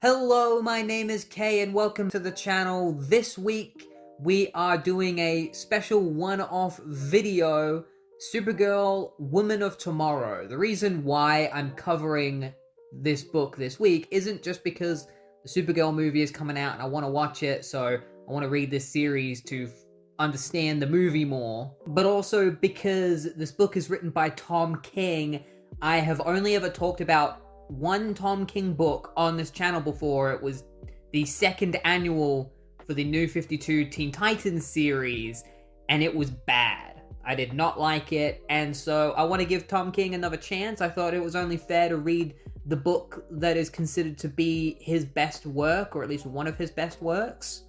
Hello, my name is Kay and welcome to the channel. This week we are doing a special one-off video, Supergirl Woman of Tomorrow. The reason why I'm covering this book this week isn't just because the Supergirl movie is coming out and I want to watch it, so I want to read this series to understand the movie more, but also because this book is written by Tom King. I have only ever talked about one Tom King book on this channel before. It was the second annual for the New 52 Teen Titans series, and it was bad. I did not like it, and so I want to give Tom King another chance. I thought it was only fair to read the book that is considered to be his best work, or at least one of his best works.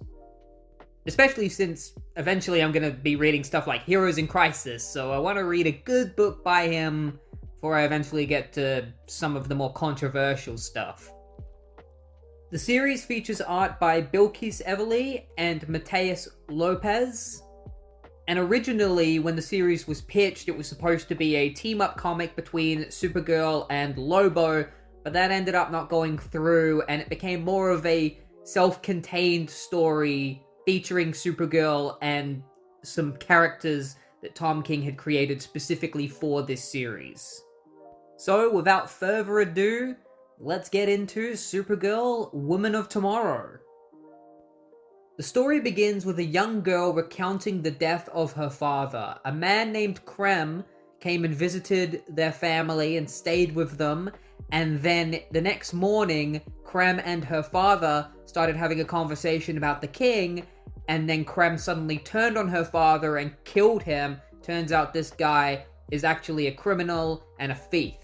Especially since eventually I'm going to be reading stuff like Heroes in Crisis, so I want to read a good book by him before I eventually get to some of the more controversial stuff. The series features art by Bilquis Evely and Mateus Lopez. And originally, when the series was pitched, it was supposed to be a team-up comic between Supergirl and Lobo, but that ended up not going through, and it became more of a self-contained story featuring Supergirl and some characters that Tom King had created specifically for this series. So, without further ado, let's get into Supergirl Woman of Tomorrow. The story begins with a young girl recounting the death of her father. A man named Krem came and visited their family and stayed with them, and then the next morning, Krem and her father started having a conversation about the king, and then Krem suddenly turned on her father and killed him. Turns out this guy is actually a criminal and a thief.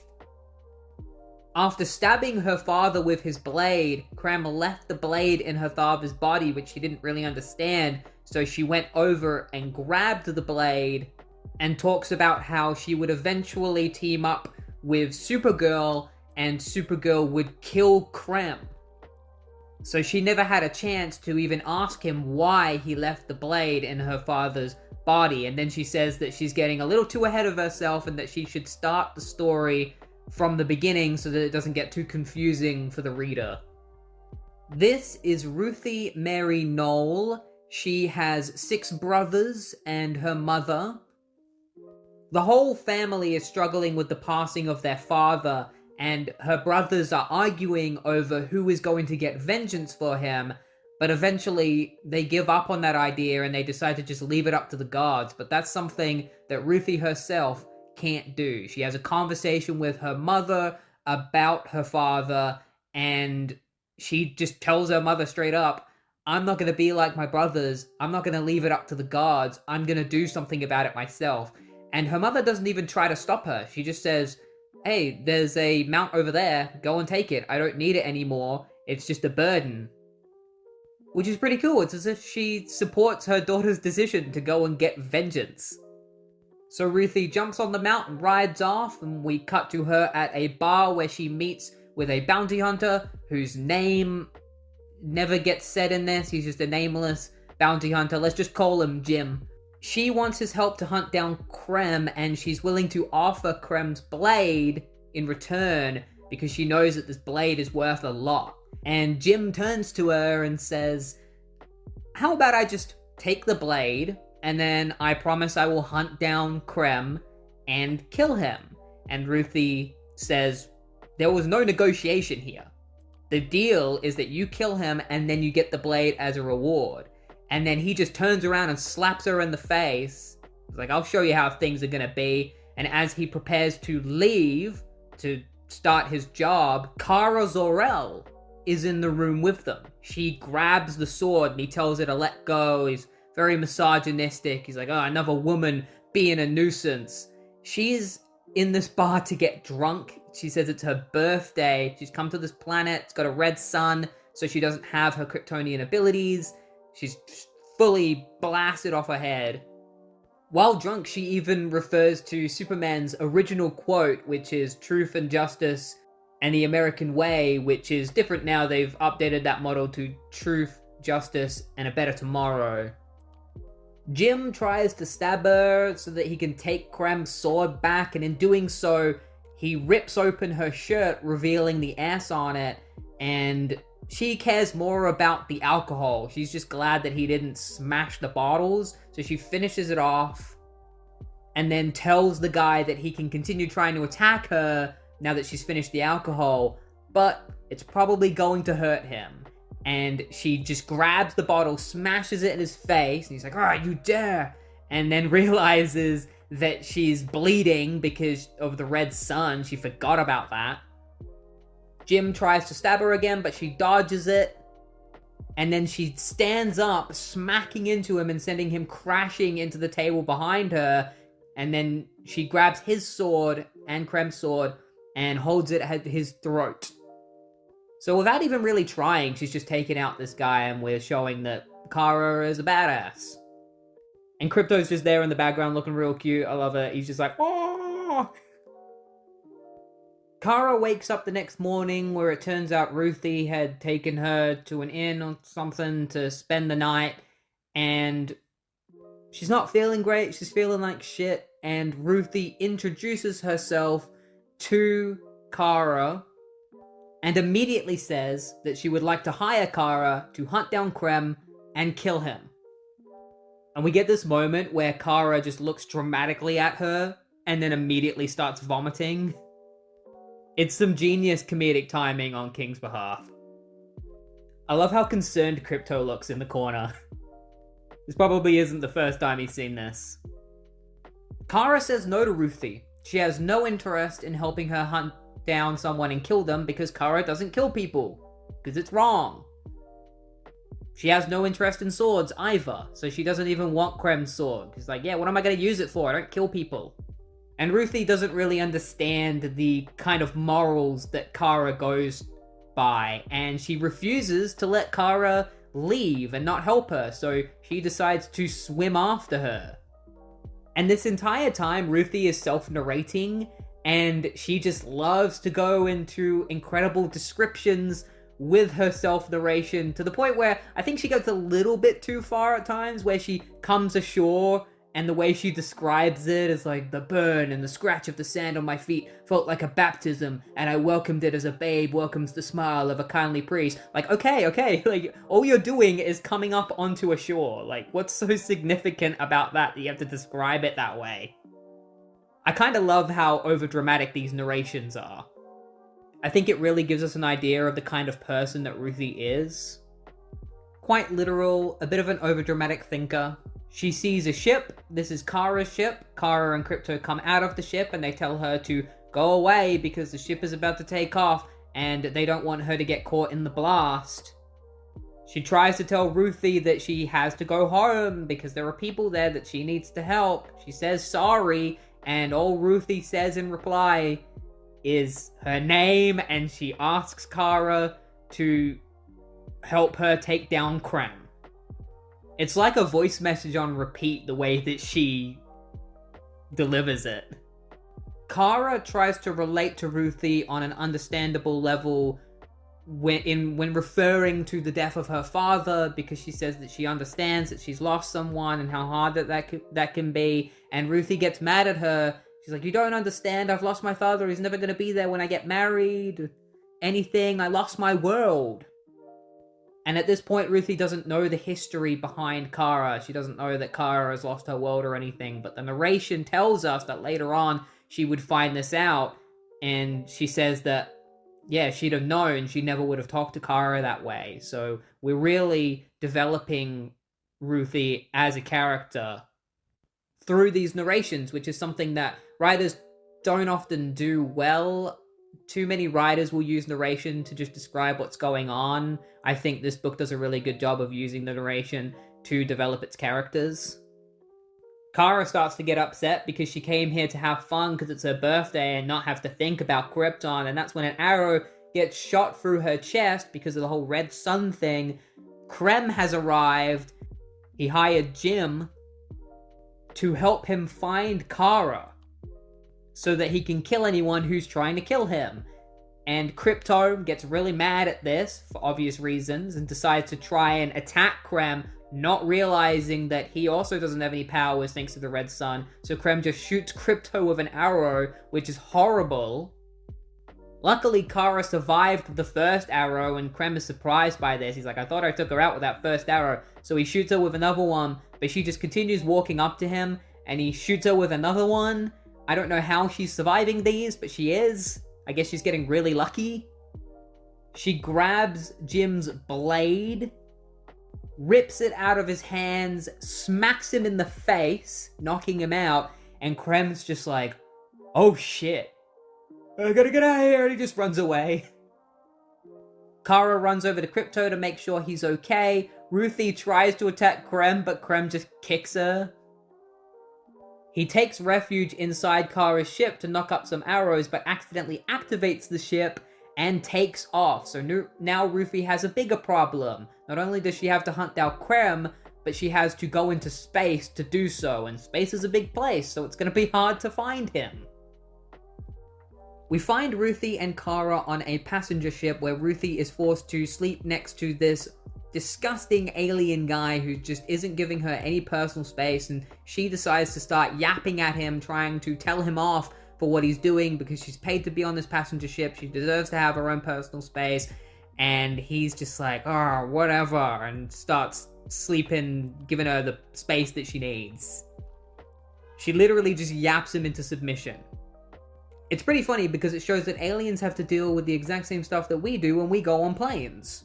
After stabbing her father with his blade, Krem left the blade in her father's body, which she didn't really understand, so she went over and grabbed the blade and talks about how she would eventually team up with Supergirl and Supergirl would kill Krem. So she never had a chance to even ask him why he left the blade in her father's body, and then she says that she's getting a little too ahead of herself and that she should start the story from the beginning so that it doesn't get too confusing for the reader. This is Ruthie Mary Knoll. She has 6 brothers and her mother. The whole family is struggling with the passing of their father, and her brothers are arguing over who is going to get vengeance for him, but eventually they give up on that idea and they decide to just leave it up to the gods. But that's something that Ruthie herself can't do. She has a conversation with her mother about her father, and she just tells her mother straight up, I'm not going to be like my brothers. I'm not going to leave it up to the gods. I'm going to do something about it myself. And her mother doesn't even try to stop her. She just says, hey, there's a mount over there. Go and take it. I don't need it anymore. It's just a burden. Which is pretty cool. It's as if she supports her daughter's decision to go and get vengeance. So Ruthie jumps on the mount and rides off, and we cut to her at a bar where she meets with a bounty hunter whose name never gets said in this. He's just a nameless bounty hunter. Let's just call him Jim. She wants his help to hunt down Krem, and she's willing to offer Krem's blade in return because she knows that this blade is worth a lot. And Jim turns to her and says, how about I just take the blade, and then I promise I will hunt down Krem and kill him. And Ruthie says, there was no negotiation here. The deal is that you kill him and then you get the blade as a reward. And then he just turns around and slaps her in the face. He's like, I'll show you how things are gonna be. And as he prepares to leave to start his job, Kara Zor-El is in the room with them. She grabs the sword and he tells her to let go. He's very misogynistic. He's like, oh, another woman being a nuisance. She's in this bar to get drunk. She says it's her birthday. She's come to this planet. It's got a red sun, so she doesn't have her Kryptonian abilities. She's fully blasted off her head. While drunk, she even refers to Superman's original quote, which is truth and justice and the American way, which is different now. They've updated that model to truth, justice, and a better tomorrow. Jim tries to stab her so that he can take Krem's sword back, and in doing so, he rips open her shirt, revealing the ass on it, and She cares more about the alcohol. She's just glad that he didn't smash the bottles, so she finishes it off and then tells the guy that he can continue trying to attack her now that she's finished the alcohol, but it's probably going to hurt him. And she just grabs the bottle, smashes it in his face, and he's like, "Ah, you dare!" And then realizes that she's bleeding because of the red sun. She forgot about that. Jim tries to stab her again, but she dodges it. And then she stands up, smacking into him and sending him crashing into the table behind her. And then she grabs his sword and Krem's sword and holds it at his throat. So without even really trying, she's just taking out this guy, and we're showing that Kara is a badass. And Krypto's just there in the background looking real cute. I love it. He's just like, oh! Kara wakes up the next morning where it turns out Ruthie had taken her to an inn or something to spend the night. And she's not feeling great. She's feeling like shit. And Ruthie introduces herself to Kara and immediately says that she would like to hire Kara to hunt down Krem and kill him. And we get this moment where Kara just looks dramatically at her and then immediately starts vomiting. It's some genius comedic timing on King's behalf. I love how concerned Krypto looks in the corner. This probably isn't the first time he's seen this. Kara says no to Ruthie. She has no interest in helping her hunt down someone and kill them because Kara doesn't kill people. Because it's wrong. She has no interest in swords either, so she doesn't even want Krem's sword. She's like, yeah, what am I going to use it for? I don't kill people. And Ruthie doesn't really understand the kind of morals that Kara goes by, and she refuses to let Kara leave and not help her, so she decides to swim after her. And this entire time, Ruthie is self-narrating, and she just loves to go into incredible descriptions with her self-narration to the point where I think she goes a little bit too far at times, where she comes ashore and the way she describes it is like, the burn and the scratch of the sand on my feet felt like a baptism, and I welcomed it as a babe welcomes the smile of a kindly priest. Like, okay, like, all you're doing is coming up onto a shore. Like, what's so significant about that you have to describe it that way? I kind of love how overdramatic these narrations are. I think it really gives us an idea of the kind of person that Ruthie is. Quite literal, a bit of an overdramatic thinker. She sees a ship. This is Kara's ship. Kara and Krypto come out of the ship and they tell her to go away because the ship is about to take off and they don't want her to get caught in the blast. She tries to tell Ruthie that she has to go home because there are people there that she needs to help. She says sorry, and all Ruthie says in reply is her name, and she asks Kara to help her take down Krem. It's like a voice message on repeat, the way that she delivers it. Kara tries to relate to Ruthie on an understandable level when referring to the death of her father, because she says that she understands that she's lost someone and how hard that can be. And Ruthie gets mad at her. She's like, you don't understand, I've lost my father, he's never going to be there when I get married, anything, I lost my world. And at this point, Ruthie doesn't know the history behind Kara. She doesn't know that Kara has lost her world or anything, but the narration tells us that later on, she would find this out, and she says that, yeah, she'd have known, she never would have talked to Kara that way. So we're really developing Ruthie as a character through these narrations, which is something that writers don't often do well. Too many writers will use narration to just describe what's going on. I think this book does a really good job of using the narration to develop its characters. Kara starts to get upset because she came here to have fun because it's her birthday and not have to think about Krypton, and that's when an arrow gets shot through her chest because of the whole red sun thing. Krem has arrived. He hired Jim to help him find Kara so that he can kill anyone who's trying to kill him. And Krypto gets really mad at this, for obvious reasons, and decides to try and attack Krem, not realizing that he also doesn't have any powers thanks to the red sun. So Krem just shoots Krypto with an arrow, which is horrible. Luckily, Kara survived the first arrow, and Krem is surprised by this. He's like, I thought I took her out with that first arrow. So he shoots her with another one, but she just continues walking up to him, and he shoots her with another one. I don't know how she's surviving these, but she is. I guess she's getting really lucky. She grabs Jim's blade, rips it out of his hands, smacks him in the face, knocking him out, and Krem's just like, oh shit. I gotta get out of here, and he just runs away. Kara runs over to Crypto to make sure he's okay. Ruthie tries to attack Krem, but Krem just kicks her. He takes refuge inside Kara's ship to knock up some arrows, but accidentally activates the ship and takes off. So now Ruthie has a bigger problem. Not only does she have to hunt down Krem, but she has to go into space to do so, and space is a big place, so it's going to be hard to find him. We find Ruthie and Kara on a passenger ship where Ruthie is forced to sleep next to this disgusting alien guy who just isn't giving her any personal space, and she decides to start yapping at him, trying to tell him off for what he's doing because she's paid to be on this passenger ship. She deserves to have her own personal space, and he's just like, oh, whatever, and starts sleeping, giving her the space that she needs. She literally just yaps him into submission. It's pretty funny because it shows that aliens have to deal with the exact same stuff that we do when we go on planes.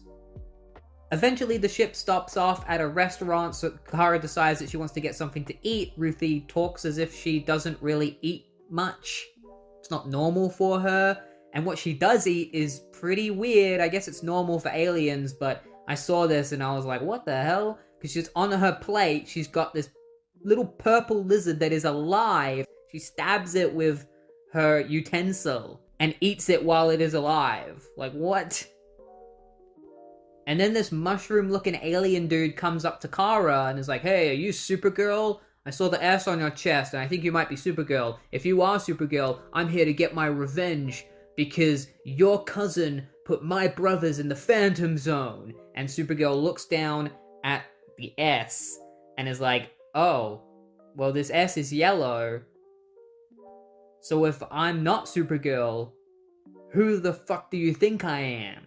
Eventually, the ship stops off at a restaurant, so Kara decides that she wants to get something to eat. Ruthie talks as if she doesn't really eat much. It's not normal for her. And what she does eat is pretty weird. I guess it's normal for aliens, but I saw this and I was like, what the hell? Because she's on her plate, she's got this little purple lizard that is alive. She stabs it with her utensil and eats it while it is alive. Like, what? And then this mushroom-looking alien dude comes up to Kara and is like, hey, are you Supergirl? I saw the S on your chest and I think you might be Supergirl. If you are Supergirl, I'm here to get my revenge because your cousin put my brothers in the Phantom Zone. And Supergirl looks down at the S and is like, oh, well, this S is yellow. So if I'm not Supergirl, who the fuck do you think I am?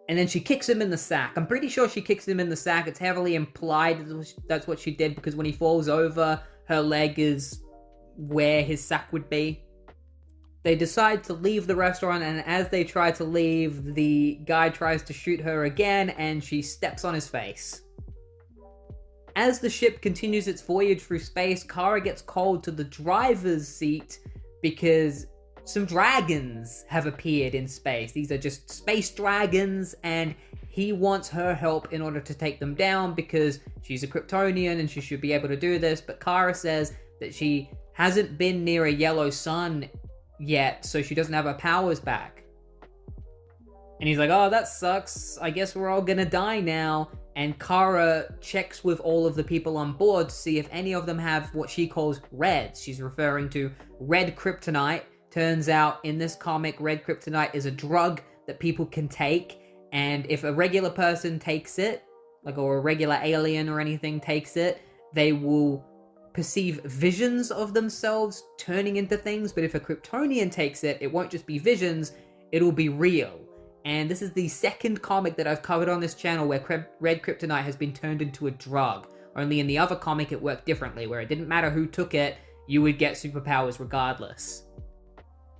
And then she kicks him in the sack. I'm pretty sure she kicks him in the sack. It's heavily implied that's what she did because when he falls over, her leg is where his sack would be. They decide to leave the restaurant, and as they try to leave, the guy tries to shoot her again, and she steps on his face. As the ship continues its voyage through space, Kara gets called to the driver's seat because some dragons have appeared in space. These are just space dragons, and he wants her help in order to take them down because she's a Kryptonian and she should be able to do this. But Kara says that she hasn't been near a yellow sun yet, so she doesn't have her powers back. And he's like, oh, that sucks. I guess we're all gonna die now. And Kara checks with all of the people on board to see if any of them have what she calls reds. She's referring to red kryptonite. Turns out in this comic, red kryptonite is a drug that people can take, and if a regular person takes it, or a regular alien or anything takes it, they will perceive visions of themselves turning into things, but if a Kryptonian takes it, it won't just be visions, it'll be real. And this is the second comic that I've covered on this channel where red kryptonite has been turned into a drug. Only in the other comic it worked differently, where it didn't matter who took it, you would get superpowers regardless.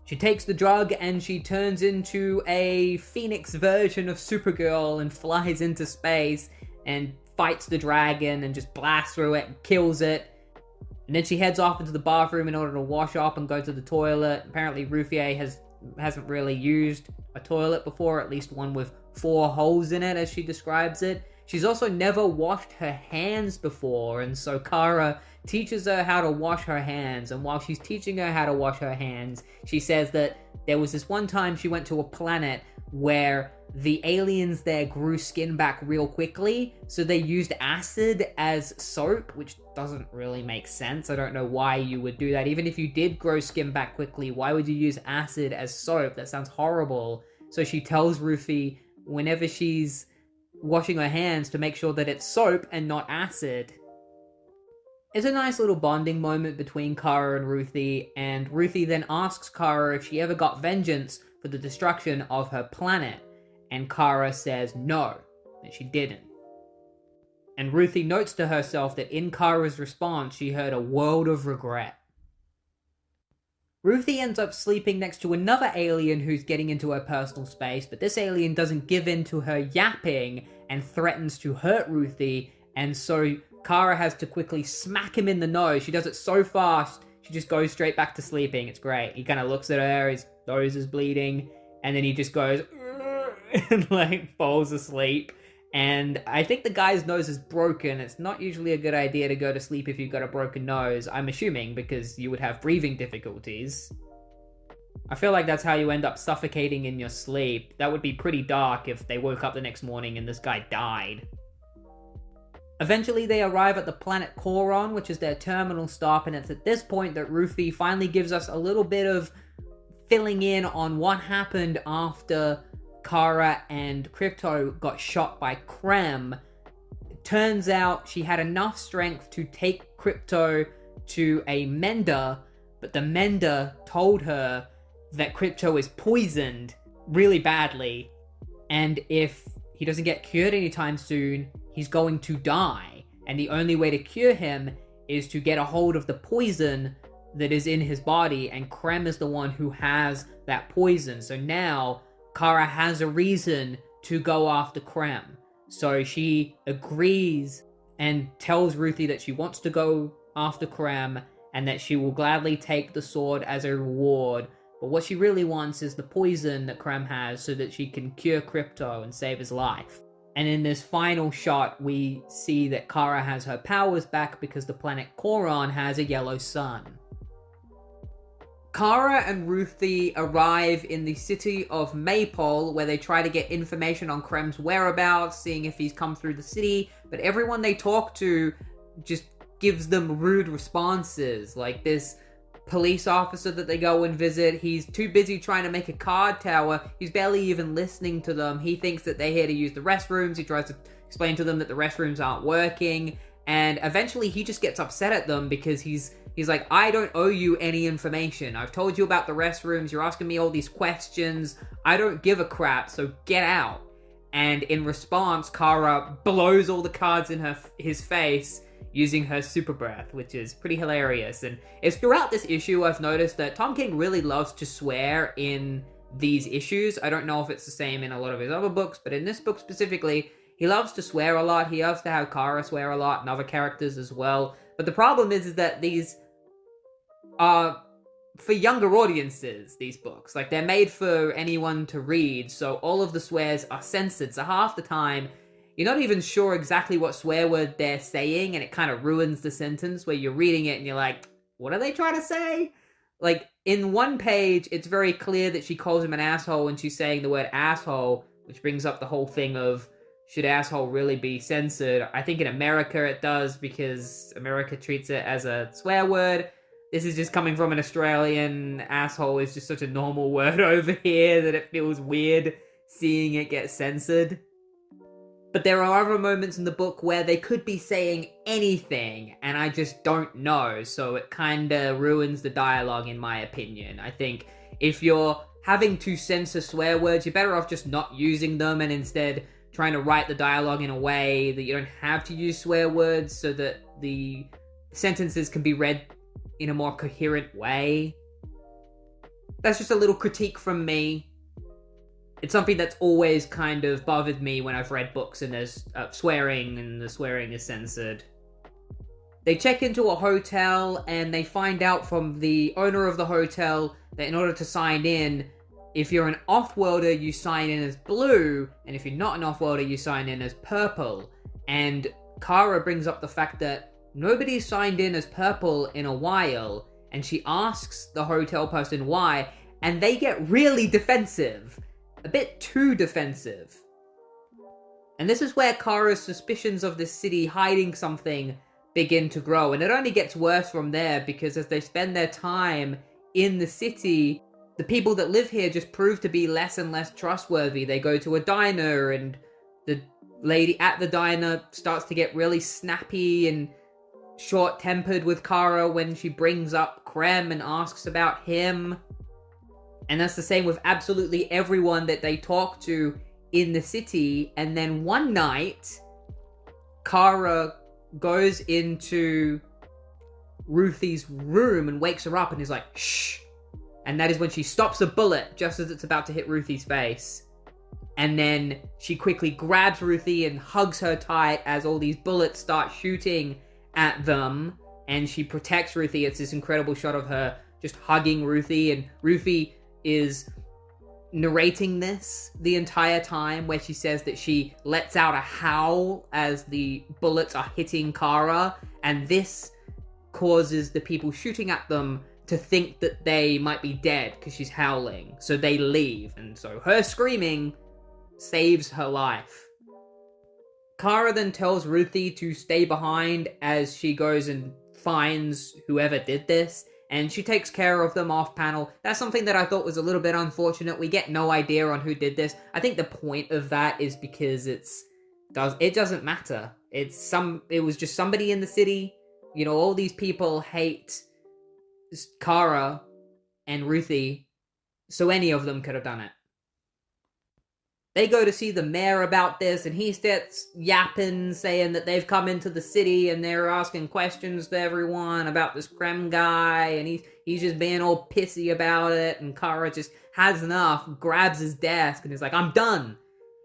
She takes the drug and she turns into a phoenix version of Supergirl and flies into space and fights the dragon and just blasts through it and kills it. And then she heads off into the bathroom in order to wash up and go to the toilet. Apparently Ruthier hasn't really used a toilet before, at least one with 4 holes in it as she describes it. She's also never washed her hands before, and so Kara teaches her how to wash her hands, and while she's teaching her how to wash her hands, she says that there was this one time she went to a planet where the aliens there grew skin back real quickly, so they used acid as soap, which doesn't really make sense. I don't know why you would do that. Even if you did grow skin back quickly, why would you use acid as soap? That sounds horrible. So she tells Ruthie whenever she's washing her hands to make sure that it's soap and not acid. It's a nice little bonding moment between Kara and Ruthie then asks Kara if she ever got vengeance for the destruction of her planet. And Kara says no, that she didn't. And Ruthie notes to herself that in Kara's response, she heard a world of regret. Ruthie ends up sleeping next to another alien who's getting into her personal space, but this alien doesn't give in to her yapping and threatens to hurt Ruthie, and so Kara has to quickly smack him in the nose. She does it so fast, she just goes straight back to sleeping. It's great. He kind of looks at her, his nose is bleeding, and then he just goes and like falls asleep. And I think the guy's nose is broken. It's not usually a good idea to go to sleep if you've got a broken nose, I'm assuming, because you would have breathing difficulties. I feel like that's how you end up suffocating in your sleep. That would be pretty dark if they woke up the next morning and this guy died. Eventually they arrive at the planet Coron, which is their terminal stop, and it's at this point that Ruthie finally gives us a little bit of filling in on what happened after Kara and Crypto got shot by Krem. It turns out she had enough strength to take Crypto to a mender, but the mender told her that Crypto is poisoned really badly, and if he doesn't get cured anytime soon, he's going to die. And the only way to cure him is to get a hold of the poison that is in his body, and Krem is the one who has that poison. So now Kara has a reason to go after Krem. So she agrees and tells Ruthie that she wants to go after Krem and that she will gladly take the sword as a reward. But what she really wants is the poison that Krem has so that she can cure Crypto and save his life. And in this final shot, we see that Kara has her powers back because the planet Coron has a yellow sun. Kara and Ruthie arrive in the city of Maypole, where they try to get information on Krem's whereabouts, seeing if he's come through the city, but everyone they talk to just gives them rude responses. Like this police officer that they go and visit, he's too busy trying to make a card tower, he's barely even listening to them. He thinks that they're here to use the restrooms, he tries to explain to them that the restrooms aren't working, and eventually he just gets upset at them because he's like, I don't owe you any information. I've told you about the restrooms. You're asking me all these questions. I don't give a crap, so get out. And in response, Kara blows all the cards in his face using her super breath, which is pretty hilarious. And it's throughout this issue I've noticed that Tom King really loves to swear in these issues. I don't know if it's the same in a lot of his other books, but in this book specifically, he loves to swear a lot. He loves to have Kara swear a lot and other characters as well. But the problem is that these are for younger audiences, these books. Like, they're made for anyone to read, so all of the swears are censored. So half the time, you're not even sure exactly what swear word they're saying, and it kind of ruins the sentence where you're reading it and you're like, what are they trying to say? Like, in one page, it's very clear that she calls him an asshole when she's saying the word asshole, which brings up the whole thing of, should asshole really be censored? I think in America it does, because America treats it as a swear word. This is just coming from an Australian. Asshole is just such a normal word over here that it feels weird seeing it get censored. But there are other moments in the book where they could be saying anything, and I just don't know, so it kinda ruins the dialogue in my opinion. I think if you're having to censor swear words, you're better off just not using them and instead trying to write the dialogue in a way that you don't have to use swear words so that the sentences can be read in a more coherent way. That's just a little critique from me. It's something that's always kind of bothered me when I've read books and there's swearing and the swearing is censored. They check into a hotel and they find out from the owner of the hotel that in order to sign in, if you're an off-worlder, you sign in as blue, and if you're not an off-worlder, you sign in as purple. And Kara brings up the fact that nobody's signed in as purple in a while, and she asks the hotel person why, and they get really defensive. A bit too defensive. And this is where Kara's suspicions of this city hiding something begin to grow, and it only gets worse from there, because as they spend their time in the city, the people that live here just prove to be less and less trustworthy. They go to a diner, and the lady at the diner starts to get really snappy and short-tempered with Kara when she brings up Krem and asks about him. And that's the same with absolutely everyone that they talk to in the city. And then one night, Kara goes into Ruthie's room and wakes her up and is like, shh. And that is when she stops a bullet just as it's about to hit Ruthie's face. And then she quickly grabs Ruthie and hugs her tight as all these bullets start shooting at them. And she protects Ruthie. It's this incredible shot of her just hugging Ruthie. And Ruthie is narrating this the entire time, where she says that she lets out a howl as the bullets are hitting Kara. And this causes the people shooting at them to think that they might be dead because she's howling. So they leave. And so her screaming saves her life. Kara then tells Ruthie to stay behind as she goes and finds whoever did this, and she takes care of them off panel. That's something that I thought was a little bit unfortunate. We get no idea on who did this. I think the point of that is because it doesn't matter. It was just somebody in the city. You know, all these people hate Kara and Ruthie, so any of them could have done it. They go to see the mayor about this, and he starts yapping, saying that they've come into the city and they're asking questions to everyone about this Krem guy, and he's just being all pissy about it, and Kara just has enough, grabs his desk, and is like, I'm done.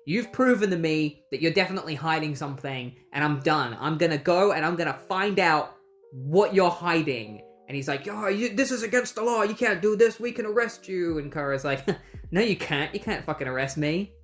You've proven to me that you're definitely hiding something, and I'm done. I'm gonna go, and I'm gonna find out what you're hiding. And he's like, this is against the law, you can't do this, we can arrest you. And Kara's like, no you can't fucking arrest me.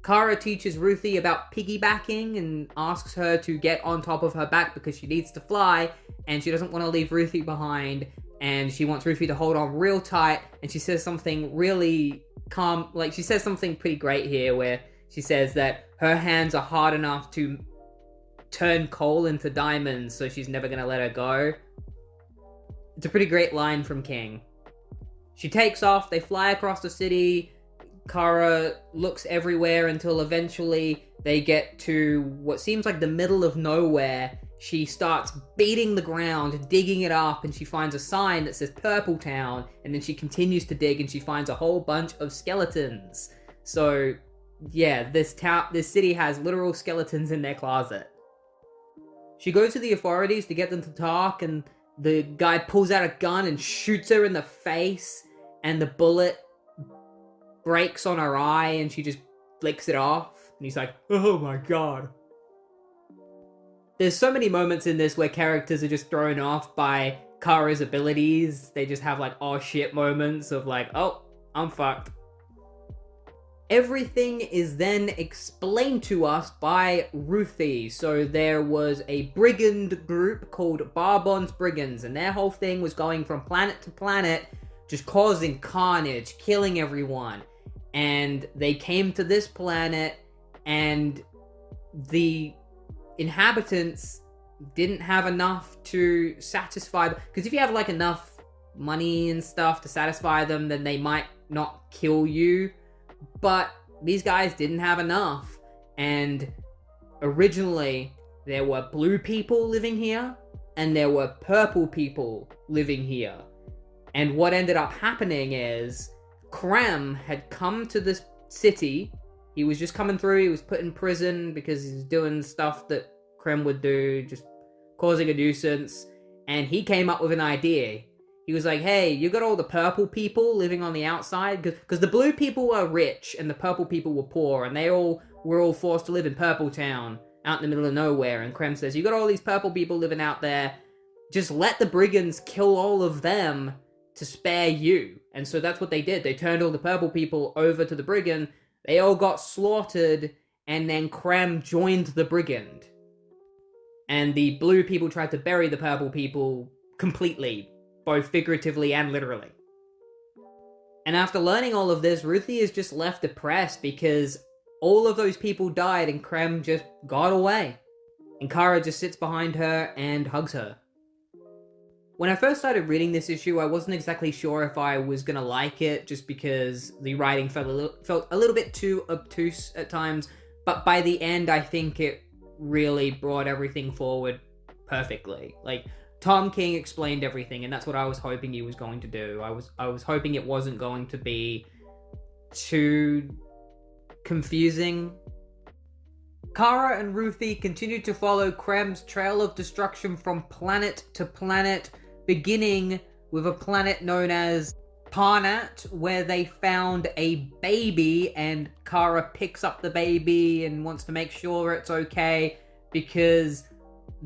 Kara teaches Ruthie about piggybacking and asks her to get on top of her back because she needs to fly, and she doesn't want to leave Ruthie behind, and she wants Ruthie to hold on real tight. And she says something really calm, like she says something pretty great here, where she says that her hands are hard enough to turn coal into diamonds, so she's never gonna let her go. It's a pretty great line from King. She takes off, they fly across the city. Kara looks everywhere until eventually they get to what seems like the middle of nowhere. She starts beating the ground, digging it up, and she finds a sign that says Purple Town, and then she continues to dig and she finds a whole bunch of skeletons. So, yeah, this city has literal skeletons in their closet. She goes to the authorities to get them to talk, and the guy pulls out a gun and shoots her in the face, and the bullet breaks on her eye and she just flicks it off. And he's like, oh my god. There's so many moments in this where characters are just thrown off by Kara's abilities. They just have like, oh shit moments of like, oh, I'm fucked. Everything is then explained to us by Ruthie. So there was a brigand group called Barbon's Brigands, and their whole thing was going from planet to planet, just causing carnage, killing everyone. And they came to this planet, and the inhabitants didn't have enough to satisfy them. Because if you have like enough money and stuff to satisfy them, then they might not kill you. But these guys didn't have enough. And originally, there were blue people living here, and there were purple people living here. And what ended up happening is Krem had come to this city. He was just coming through. He was put in prison because he's doing stuff that Krem would do, just causing a nuisance. And he came up with an idea. He was like, hey, you got all the purple people living on the outside? Because the blue people were rich and the purple people were poor. And they all were all forced to live in Purple Town, out in the middle of nowhere. And Krem says, you got all these purple people living out there. Just let the brigands kill all of them to spare you. And so that's what they did. They turned all the purple people over to the brigand. They all got slaughtered, and then Krem joined the brigand. And the blue people tried to bury the purple people completely, both figuratively and literally. And after learning all of this, Ruthie is just left depressed because all of those people died and Krem just got away. And Kara just sits behind her and hugs her. When I first started reading this issue, I wasn't exactly sure if I was gonna like it, just because the writing felt a little bit too obtuse at times. But by the end, I think it really brought everything forward perfectly. Like, Tom King explained everything, and that's what I was hoping he was going to do. I was hoping it wasn't going to be too confusing. Kara and Ruthie continue to follow Krem's trail of destruction from planet to planet, beginning with a planet known as Parnat, where they found a baby, and Kara picks up the baby and wants to make sure it's okay because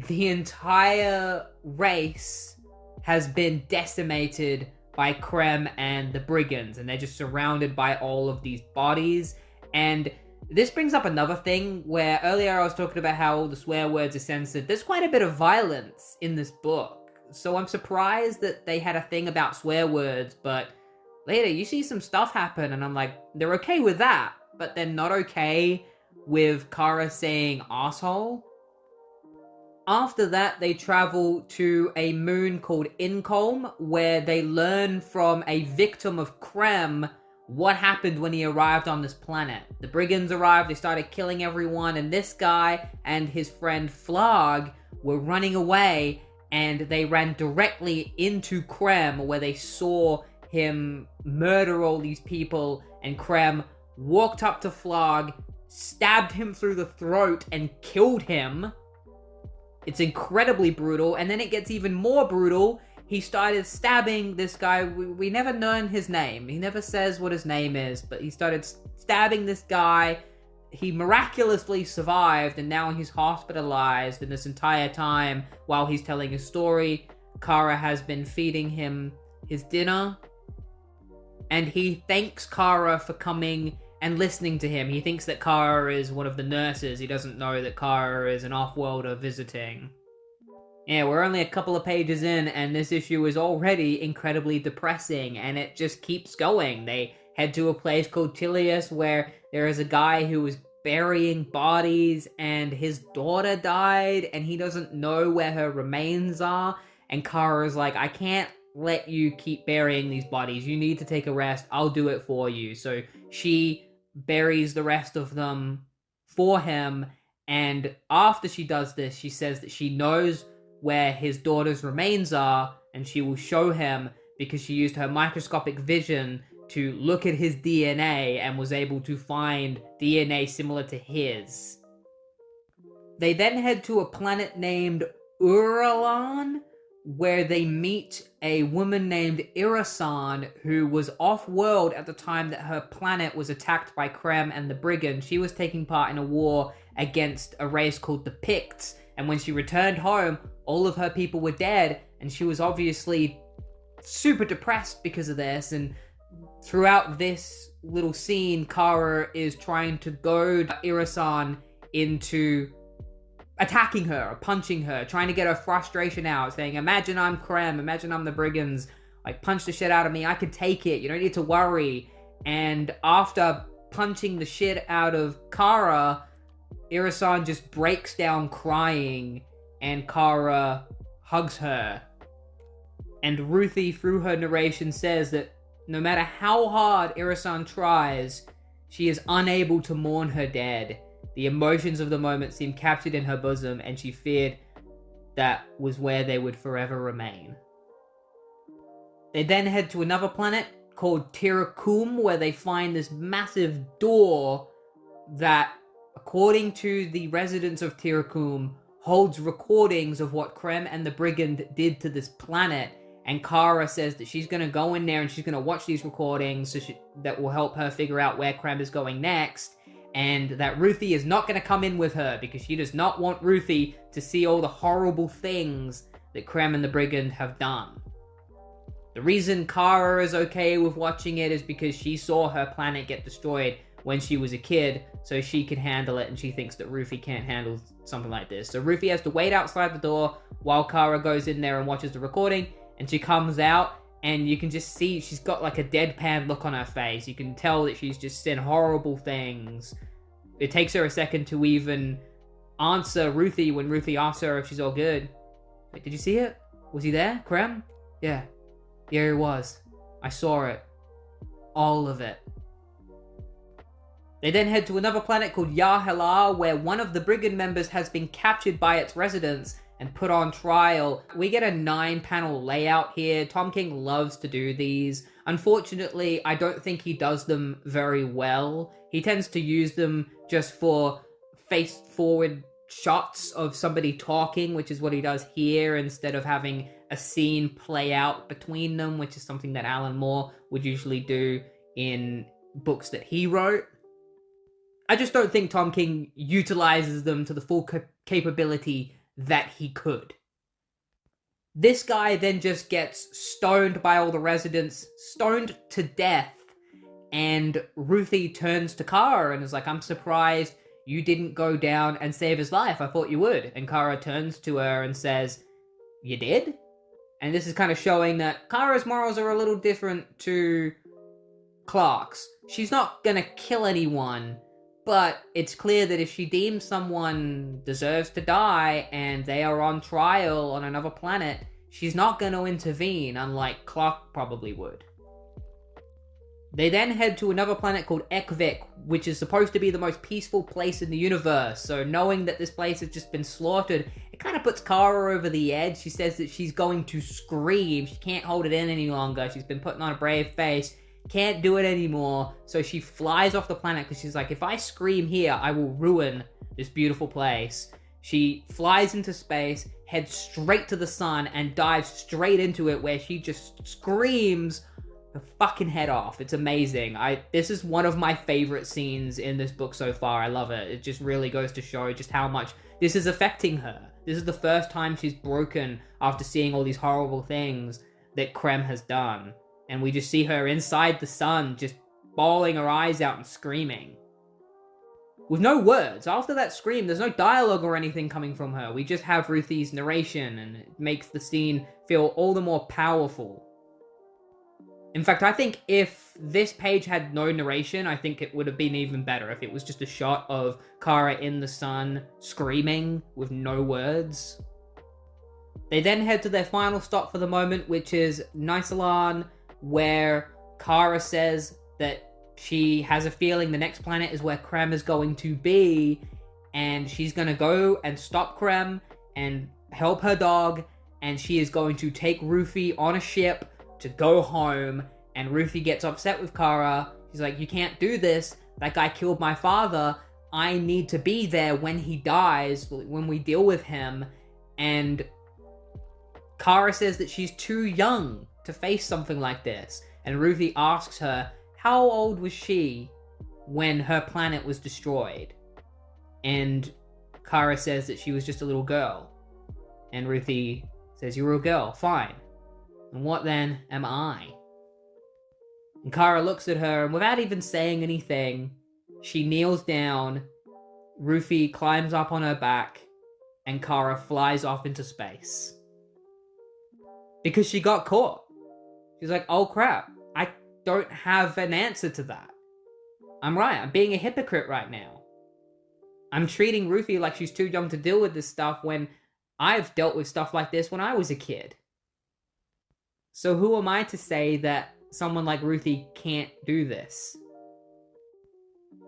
the entire race has been decimated by Krem and the Brigands, and they're just surrounded by all of these bodies. And this brings up another thing where earlier I was talking about how all the swear words are censored. There's quite a bit of violence in this book. So I'm surprised that they had a thing about swear words, but later you see some stuff happen and I'm like, they're okay with that, but they're not okay with Kara saying asshole. After that, they travel to a moon called Incolm, where they learn from a victim of Krem what happened when he arrived on this planet. The Brigands arrived, they started killing everyone, and this guy and his friend Flarg were running away, and they ran directly into Krem, where they saw him murder all these people, and Krem walked up to Flarg, stabbed him through the throat, and killed him. It's incredibly brutal, and then it gets even more brutal. He started stabbing this guy. We never learn his name. He never says what his name is, but he started stabbing this guy. He miraculously survived, and now he's hospitalized. And this entire time, while he's telling his story, Kara has been feeding him his dinner. And he thanks Kara for coming and listening to him. He thinks that Kara is one of the nurses. He doesn't know that Kara is an off-worlder visiting. Yeah, we're only a couple of pages in, and this issue is already incredibly depressing, and it just keeps going. They head to a place called Tilius, where there is a guy who was burying bodies, and his daughter died, and he doesn't know where her remains are, and Kara's like, I can't let you keep burying these bodies. You need to take a rest. I'll do it for you. So she buries the rest of them for him, and after she does this, she says that she knows where his daughter's remains are, and she will show him because she used her microscopic vision to look at his DNA and was able to find DNA similar to his. They then head to a planet named Uralan, where they meet a woman named Irasan, who was off-world at the time that her planet was attacked by Krem and the Brigands. She was taking part in a war against a race called the Picts, and when she returned home, all of her people were dead, and she was obviously super depressed because of this. And throughout this little scene, Kara is trying to goad Irasan into attacking her, or punching her, trying to get her frustration out, saying, imagine I'm Krem, imagine I'm the Brigands, like, punch the shit out of me, I can take it, you don't need to worry. And after punching the shit out of Kara, Irasan just breaks down crying, and Kara hugs her. And Ruthie, through her narration, says that no matter how hard Irasan tries, she is unable to mourn her dead. The emotions of the moment seem captured in her bosom, and she feared that was where they would forever remain. They then head to another planet called Tirakum, where they find this massive door that, according to the residents of Tirakum, holds recordings of what Krem and the Brigand did to this planet. And Kara says that she's going to go in there and she's going to watch these recordings that will help her figure out where Krem is going next. And that Ruthie is not going to come in with her because she does not want Ruthie to see all the horrible things that Krem and the Brigand have done. The reason Kara is okay with watching it is because she saw her planet get destroyed when she was a kid, so she can handle it, and she thinks that Ruthie can't handle something like this. So Ruthie has to wait outside the door while Kara goes in there and watches the recording, and she comes out, and you can just see she's got like a deadpan look on her face. You can tell that she's just said horrible things. It takes her a second to even answer Ruthie when Ruthie asks her if she's all good. Wait, did you see it? Was he there, Krem? Yeah. Yeah, he was. I saw it. All of it. They then head to another planet called Yahelar, where one of the Brigand members has been captured by its residents, and put on trial. We get a 9-panel layout here. Tom King loves to do these. Unfortunately, I don't think he does them very well. He tends to use them just for face-forward shots of somebody talking, which is what he does here, instead of having a scene play out between them, which is something that Alan Moore would usually do in books that he wrote. I just don't think Tom King utilizes them to the full capability that he could. This guy then just gets stoned by all the residents, stoned to death, and Ruthie turns to Kara and is like, I'm surprised you didn't go down and save his life. I thought you would. And Kara turns to her and says, you did? And this is kind of showing that Kara's morals are a little different to Clark's. She's not gonna kill anyone, but it's clear that if she deems someone deserves to die and they are on trial on another planet, she's not going to intervene, unlike Clark probably would. They then head to another planet called Ekvik, which is supposed to be the most peaceful place in the universe, so knowing that this place has just been slaughtered, it kind of puts Kara over the edge. She says that she's going to scream. She can't hold it in any longer. She's been putting on a brave face. Can't do it anymore, so she flies off the planet because she's like, if I scream here, I will ruin this beautiful place. She flies into space, heads straight to the sun, and dives straight into it, where she just screams her fucking head off. It's amazing. This is one of my favorite scenes in this book so far. I love it. It just really goes to show just how much this is affecting her. This is the first time she's broken after seeing all these horrible things that Krem has done. And we just see her inside the sun, just bawling her eyes out and screaming. With no words. After that scream, there's no dialogue or anything coming from her. We just have Ruthie's narration, and it makes the scene feel all the more powerful. In fact, I think if this page had no narration, I think it would have been even better. If it was just a shot of Kara in the sun, screaming, with no words. They then head to their final stop for the moment, which is Nysalan, where Kara says that she has a feeling the next planet is where Krem is going to be, and she's going to go and stop Krem and help her dog, and she is going to take Ruthie on a ship to go home. And Ruthie gets upset with Kara. She's like, you can't do this. That guy killed my father. I need to be there when he dies, when we deal with him. And Kara says that she's too young to face something like this. And Ruthie asks her, how old was she when her planet was destroyed? And Kara says that she was just a little girl. And Ruthie says, you're a girl, fine. And what then am I? And Kara looks at her, and without even saying anything, she kneels down, Ruthie climbs up on her back, and Kara flies off into space. Because she got caught. She's like, oh crap, I don't have an answer to that. I'm right, I'm being a hypocrite right now. I'm treating Ruthie like she's too young to deal with this stuff when I've dealt with stuff like this when I was a kid. So who am I to say that someone like Ruthie can't do this?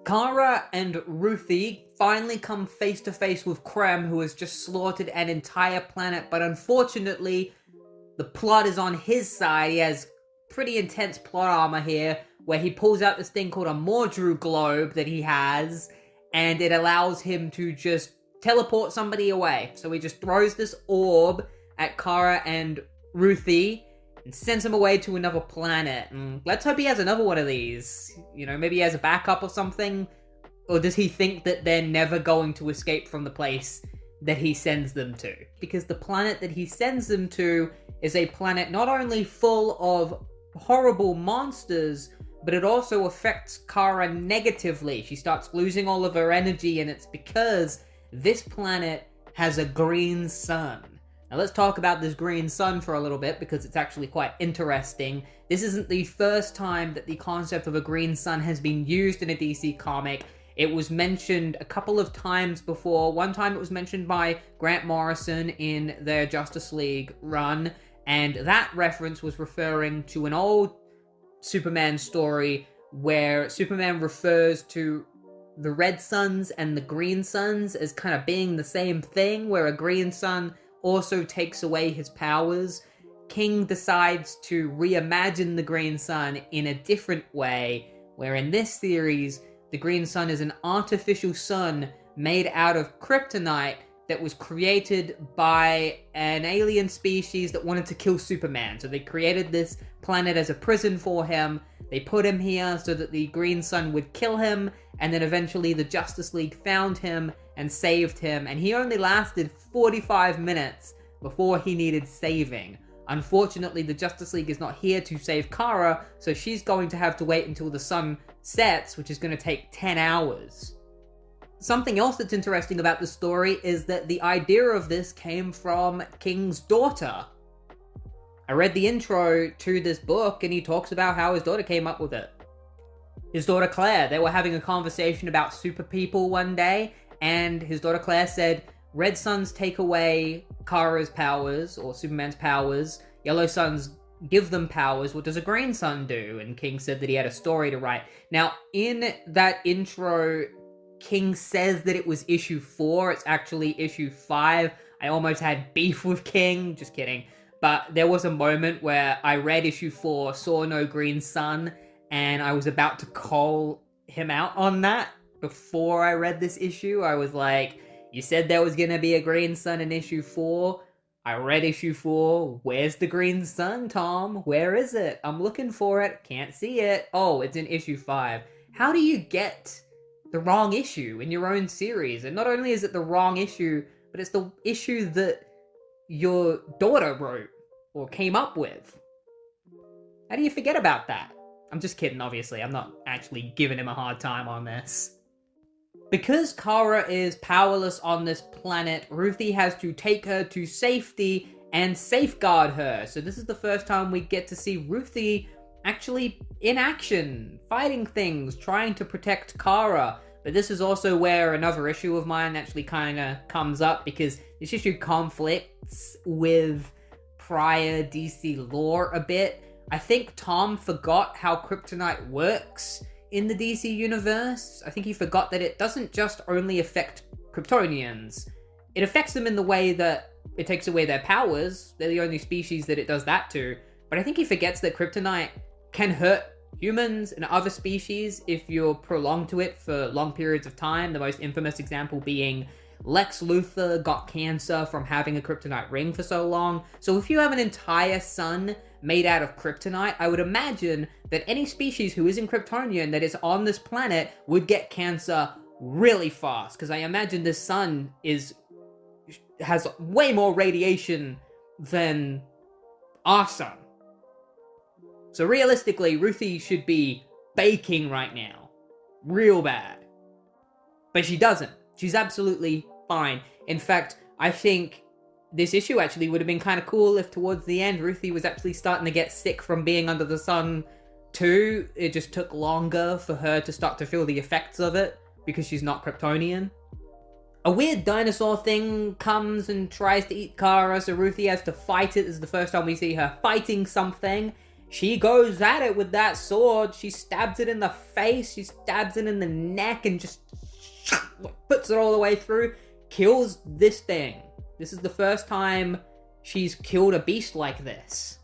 Kara and Ruthie finally come face to face with Krem, who has just slaughtered an entire planet, but unfortunately, the plot is on his side. He has pretty intense plot armor here, where he pulls out this thing called a Mordru globe that he has, and it allows him to just teleport somebody away. So he just throws this orb at Kara and Ruthie, and sends him away to another planet. And let's hope he has another one of these. You know, maybe he has a backup or something. Or does he think that they're never going to escape from the place that he sends them to? Because the planet that he sends them to is a planet not only full of horrible monsters, but it also affects Kara negatively. She starts losing all of her energy, and it's because this planet has a green sun. Now let's talk about this green sun for a little bit, because it's actually quite interesting. This isn't the first time that the concept of a green sun has been used in a DC comic. It was mentioned a couple of times before. One time it was mentioned by Grant Morrison in their Justice League run, and that reference was referring to an old Superman story where Superman refers to the red suns and the green suns as kind of being the same thing, where a green sun also takes away his powers, King decides to reimagine the Green Sun in a different way, where in this series, the Green Sun is an artificial sun made out of kryptonite that was created by an alien species that wanted to kill Superman. So they created this planet as a prison for him. They put him here so that the Green Sun would kill him, and then eventually the Justice League found him and saved him, and he only lasted 45 minutes before he needed saving. Unfortunately, the Justice League is not here to save Kara, so she's going to have to wait until the sun sets, which is going to take 10 hours. Something else that's interesting about the story is that the idea of this came from King's daughter. I read the intro to this book, and he talks about how his daughter came up with it. His daughter Claire, they were having a conversation about super people one day, and his daughter Claire said, red suns take away Kara's powers, or Superman's powers. Yellow suns give them powers. What does a green sun do? And King said that he had a story to write. Now, in that intro, King says that it was issue 4. It's actually issue 5. I almost had beef with King. Just kidding. But there was a moment where I read issue 4, saw no green sun, and I was about to call him out on that. Before I read this issue, I was like, you said there was going to be a green sun in issue 4. I read issue 4. Where's the green sun, Tom? Where is it? I'm looking for it. Can't see it. Oh, it's in issue 5. How do you get the wrong issue in your own series? And not only is it the wrong issue, but it's the issue that your daughter wrote or came up with. How do you forget about that? I'm just kidding, obviously. I'm not actually giving him a hard time on this. Because Kara is powerless on this planet, Ruthie has to take her to safety and safeguard her. So this is the first time we get to see Ruthie actually in action, fighting things, trying to protect Kara. But this is also where another issue of mine actually kind of comes up, because this issue conflicts with prior DC lore a bit. I think Tom forgot how kryptonite works in the DC universe. I think he forgot that it doesn't just only affect Kryptonians. It affects them in the way that it takes away their powers. They're the only species that it does that to. But I think he forgets that kryptonite can hurt humans and other species if you're prolonged to it for long periods of time. The most infamous example being Lex Luthor got cancer from having a kryptonite ring for so long. So if you have an entire sun made out of kryptonite, I would imagine that any species who isn't Kryptonian that is on this planet would get cancer really fast, because I imagine this sun has way more radiation than our sun. So realistically, Ruthie should be baking right now. Real bad. But she doesn't. She's absolutely fine. In fact, I think this issue actually would have been kind of cool if towards the end Ruthie was actually starting to get sick from being under the sun too. It just took longer for her to start to feel the effects of it because she's not Kryptonian. A weird dinosaur thing comes and tries to eat Kara, so Ruthie has to fight it. This is the first time we see her fighting something. She goes at it with that sword. She stabs it in the face, she stabs it in the neck, and just puts it all the way through. Kills this thing. This is the first time she's killed a beast like this.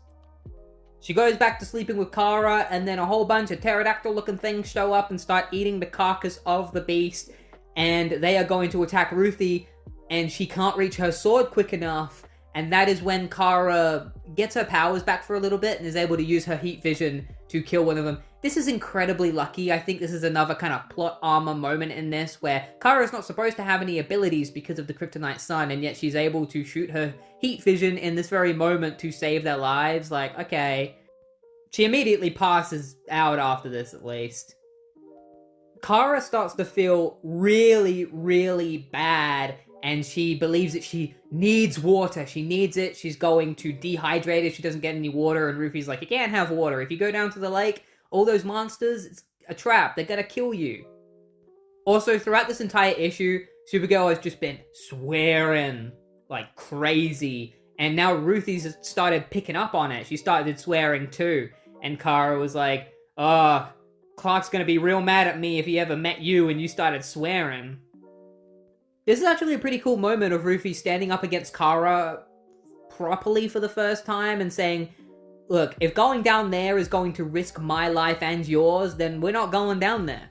She goes back to sleeping with Kara, and then a whole bunch of pterodactyl-looking things show up and start eating the carcass of the beast, and they are going to attack Ruthie, and she can't reach her sword quick enough, and that is when Kara gets her powers back for a little bit and is able to use her heat vision to kill one of them. This is incredibly lucky. I think this is another kind of plot armor moment in this, where Kara is not supposed to have any abilities because of the kryptonite sun, and yet she's able to shoot her heat vision in this very moment to save their lives. Like, okay. She immediately passes out after this, at least. Kara starts to feel really, really bad, and she believes that she needs water. She needs it. She's going to dehydrate if she doesn't get any water, and Ruthie's like, you can't have water. If you go down to the lake, all those monsters, it's a trap. They're gonna kill you. Also, throughout this entire issue, Supergirl has just been swearing like crazy. And now Ruthie's started picking up on it. She started swearing too. And Kara was like, oh, Clark's gonna be real mad at me if he ever met you and you started swearing. This is actually a pretty cool moment of Ruthie standing up against Kara properly for the first time and saying, look, if going down there is going to risk my life and yours, then we're not going down there.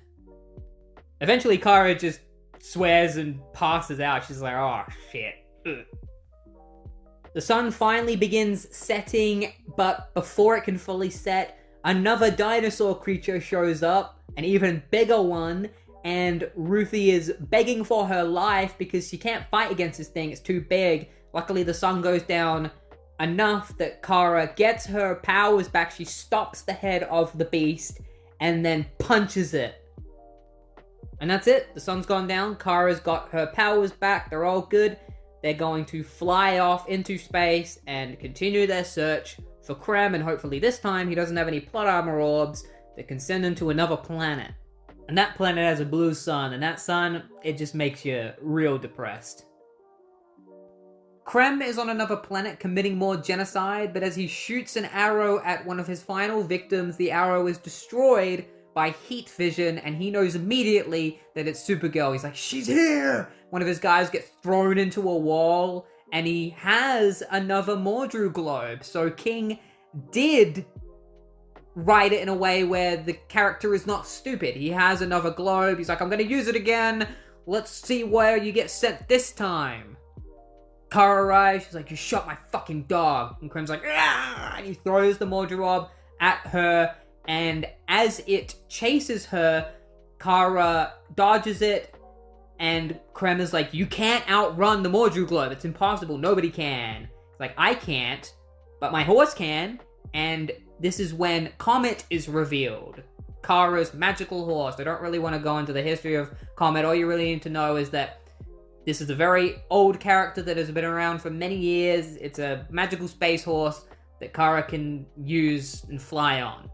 Eventually, Kara just swears and passes out. She's like, oh, shit. Ugh. The sun finally begins setting, but before it can fully set, another dinosaur creature shows up, an even bigger one, and Ruthie is begging for her life because she can't fight against this thing, it's too big. Luckily, the sun goes down enough that Kara gets her powers back. She stops the head of the beast and then punches it. And that's it. The sun's gone down. Kara's got her powers back. They're all good. They're going to fly off into space and continue their search for Krem, and hopefully this time he doesn't have any plot armor orbs that can send him to another planet. And that planet has a blue sun, and that sun, it just makes you real depressed. Krem is on another planet committing more genocide, but as he shoots an arrow at one of his final victims, the arrow is destroyed by heat vision, and he knows immediately that it's Supergirl. He's like, she's here! One of his guys gets thrown into a wall, and he has another Mordru globe. So King did write it in a way where the character is not stupid. He has another globe. He's like, I'm gonna use it again. Let's see where you get sent this time. Kara arrives. She's like, you shot my fucking dog. And Krem's like, ah! And he throws the Mordru orb at her. And as it chases her, Kara dodges it. And Krem is like, you can't outrun the Mordru globe. It's impossible. Nobody can. It's like, I can't, but my horse can. And this is when Comet is revealed. Kara's magical horse. I don't really want to go into the history of Comet. All you really need to know is that this is a very old character that has been around for many years. It's a magical space horse that Kara can use and fly on.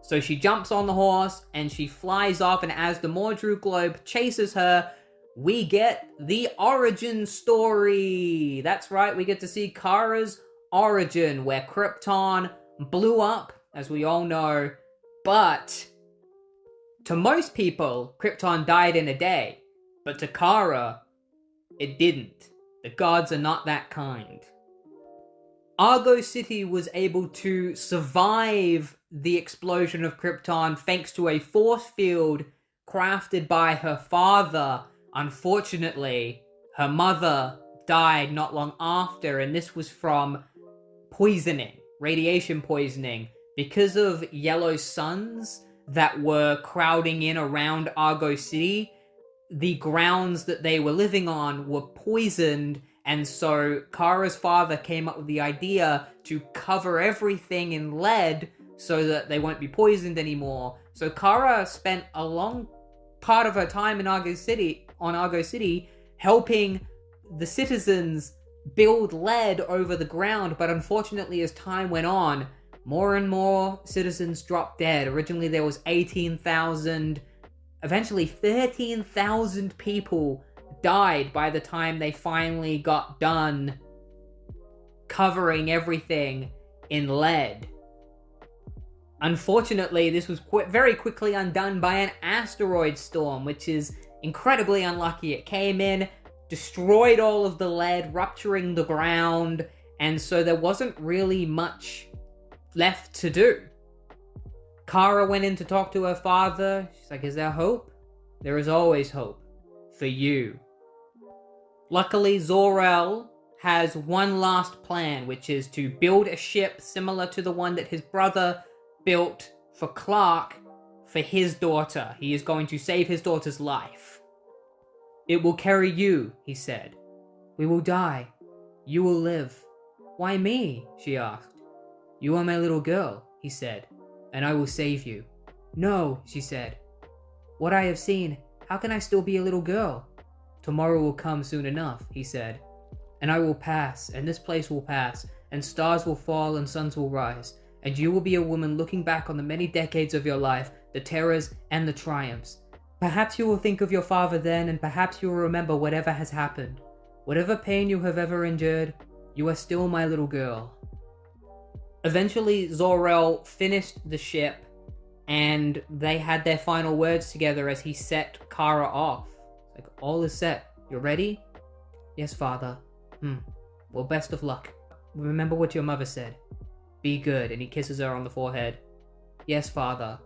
So she jumps on the horse and she flies off, and as the Mordru globe chases her, we get the origin story. That's right, we get to see Kara's origin, where Krypton blew up, as we all know, but to most people, Krypton died in a day, but to Kara, it didn't. The gods are not that kind. Argo City was able to survive the explosion of Krypton thanks to a force field crafted by her father. Unfortunately, her mother died not long after, and this was from poisoning, radiation poisoning, because of yellow suns that were crowding in around Argo City. The grounds that they were living on were poisoned, and so Kara's father came up with the idea to cover everything in lead so that they won't be poisoned anymore. So Kara spent a long part of her time in Argo City, helping the citizens build lead over the ground, but unfortunately as time went on, more and more citizens dropped dead. Originally there was 18,000, eventually 13,000 people died by the time they finally got done covering everything in lead. Unfortunately, this was very quickly undone by an asteroid storm, which is incredibly unlucky. It came in, destroyed all of the lead, rupturing the ground, and so there wasn't really much left to do. Kara went in to talk to her father. She's like, is there hope? There is always hope. For you. Luckily, Zor-El has one last plan, which is to build a ship similar to the one that his brother built for Clark for his daughter. He is going to save his daughter's life. It will carry you, he said. We will die. You will live. Why me? She asked. You are my little girl, he said, and I will save you. No, she said. What I have seen, how can I still be a little girl? Tomorrow will come soon enough, he said. And I will pass, and this place will pass, and stars will fall and suns will rise. And you will be a woman looking back on the many decades of your life, the terrors and the triumphs. Perhaps you will think of your father then, and perhaps you will remember whatever has happened. Whatever pain you have ever endured, you are still my little girl. Eventually, Zor-El finished the ship, and they had their final words together as he set Kara off. Like, all is set. You're ready? Yes, father. Well, best of luck. Remember what your mother said. Be good. And he kisses her on the forehead. Yes, father.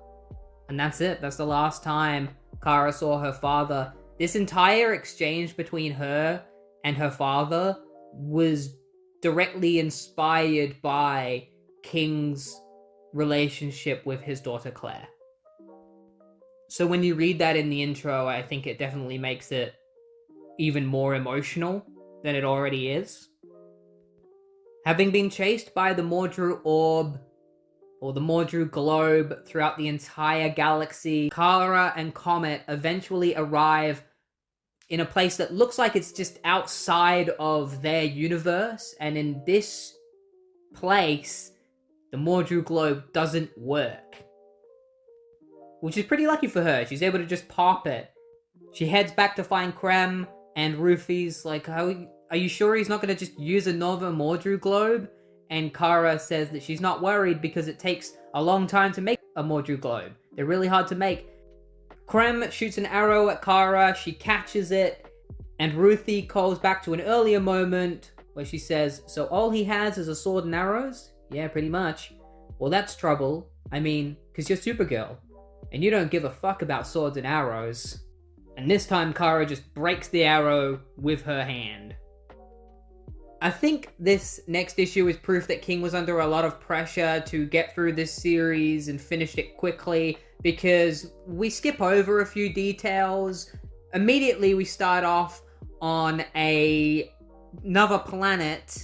And that's it. That's the last time Kara saw her father. This entire exchange between her and her father was directly inspired by King's relationship with his daughter Claire. So when you read that in the intro, I think it definitely makes it even more emotional than it already is. Having been chased by the Mordru Orb, or the Mordru Globe, throughout the entire galaxy, Kara and Comet eventually arrive in a place that looks like it's just outside of their universe, and in this place, the Mordru Globe doesn't work. Which is pretty lucky for her. She's able to just pop it. She heads back to find Krem, and Rufy's like, are you sure he's not going to just use another Mordru Globe? And Kara says that she's not worried because it takes a long time to make a Mordru Globe. They're really hard to make. Krem shoots an arrow at Kara, she catches it, and Ruthie calls back to an earlier moment where she says, so all he has is a sword and arrows? Yeah, pretty much. Well, that's trouble. I mean, because you're Supergirl, and you don't give a fuck about swords and arrows. And this time Kara just breaks the arrow with her hand. I think this next issue is proof that King was under a lot of pressure to get through this series and finished it quickly, because we skip over a few details. Immediately we start off on another planet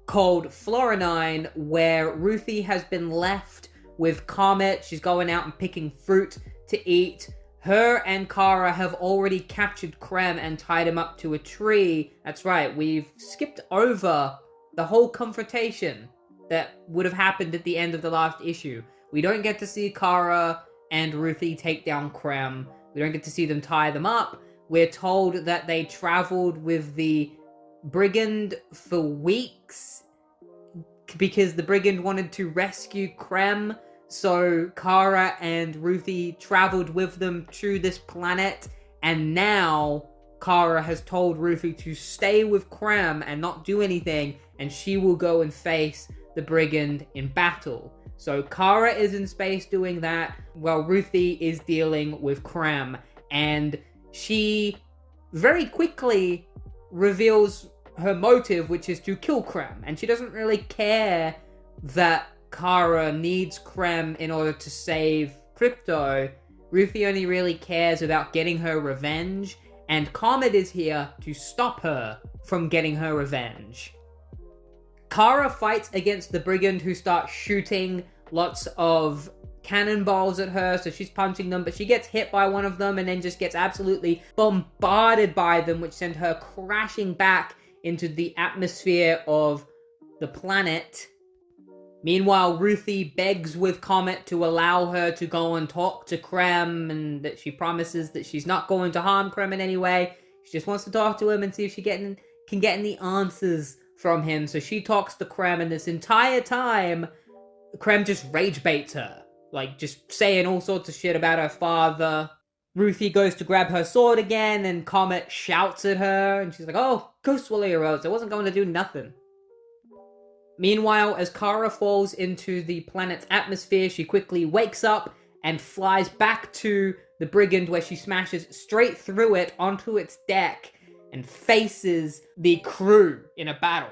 called Florinine, where Ruthie has been left with Comet. She's going out and picking fruit to eat. Her and Kara have already captured Krem and tied him up to a tree. That's right, we've skipped over the whole confrontation that would have happened at the end of the last issue. We don't get to see Kara and Ruthie take down Krem. We don't get to see them tie them up. We're told that they traveled with the Brigand for weeks because the Brigand wanted to rescue Krem. So Kara and Ruthie traveled with them to this planet, and now Kara has told Ruthie to stay with Krem and not do anything, and she will go and face the Brigand in battle. So Kara is in space doing that, while Ruthie is dealing with Krem, and she very quickly reveals her motive, which is to kill Krem, and she doesn't really care that Kara needs Krem in order to save Crypto. Ruthie only really cares about getting her revenge, and Comet is here to stop her from getting her revenge. Kara fights against the Brigand, who starts shooting lots of cannonballs at her, so she's punching them, but she gets hit by one of them and then just gets absolutely bombarded by them, which send her crashing back into the atmosphere of the planet. Meanwhile, Ruthie begs with Comet to allow her to go and talk to Krem, and that she promises that she's not going to harm Krem in any way. She just wants to talk to him and see if she can get any answers from him. So she talks to Krem, and this entire time, Krem just rage baits her. Like, just saying all sorts of shit about her father. Ruthie goes to grab her sword again, and Comet shouts at her, and she's like, oh, go swallow your oats. I wasn't going to do nothing. Meanwhile, as Kara falls into the planet's atmosphere, she quickly wakes up and flies back to the Brigand, where she smashes straight through it onto its deck and faces the crew in a battle.